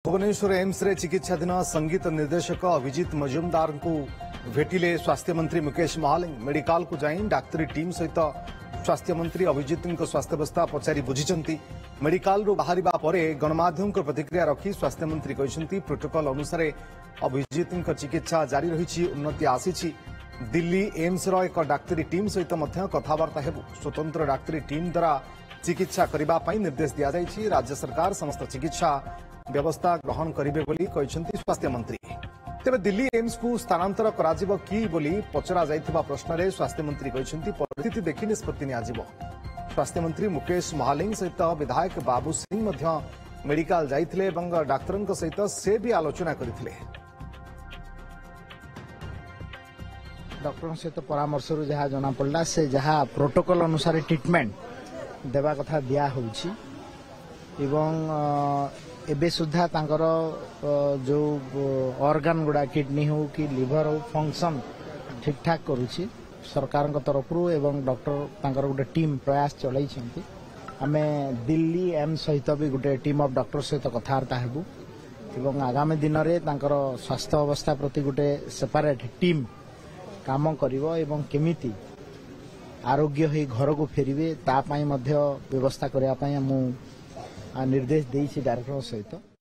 Bhubaneswar AIIMS रे चिकित्साधीन संगीत निर्देशक अभिजीत मजुमदार को भेटिले स्वास्थ्य मंत्री मुकेश महालिंग मेडिकल को जाई डाक्तरी टीम सहित स्वास्थ्य मंत्री अभिजीत स्वास्थ्यावस्था पचारि बुझिचंती। मेडिकल रू बाहरिबा परे गणमाध्यम को प्रतिक्रिया रखी स्वास्थ्य मंत्री कहते प्रोटोकॉल अनुसार अभिजीत चिकित्सा जारी रही उन्नति आसी। दिल्ली एम्स रो एक डाक्तरी टीम सहित कथबार्ता हेबु। स्वतंत्र डाक्तरी टीम द्वारा चिकित्सा करने निर्देश दिया जायछि। राज्य सरकार समस्त चिकित्सा व्यवस्था ग्रहण करेंगे बोली कहते स्वास्थ्य मंत्री। तेरे दिल्ली एम्स को स्थानांतर कराजिबो कि बोली पचरा जाइथिबा प्रश्न रे स्वास्थ्य मंत्री कहते परिस्थिति देखि निष्पत्ति नियाजिबो। स्वास्थ्य मंत्री मुकेश महालिंग सहित विधायक बाबू सिंह मध्य मेडिकल जाइथिले एवं डाक्तरंक सहित से भी आलोचना करथिले। डॉक्टर सहित परामर्श जहाँ जना पड़ा से जहाँ प्रोटोकॉल अनुसार ट्रीटमेंट देवा कथा दिया होउछि एवं एबे सुधा तांकर जो ऑर्गन गुड़ा किडनी हो कि लिवर हो फंक्शन ठीक ठाक करुछि। सरकार तरफ एवं डॉक्टर तांकर गोटे टीम प्रयास चलाई छंती। आमे दिल्ली एम्स सहित भी गोटे टीम ऑफ डॉक्टर सहित कथबार्ता हेबु एवं आगामी दिन में तांकर स्वास्थ्य अवस्था प्रति गोटे सेपरेट टीम काम करिवो एवं केमिति आरोग्य ही घर को फेरिबे ता पई मध्य व्यवस्था करबा पई हम निर्देश देइछि डायरेक्टर सहित।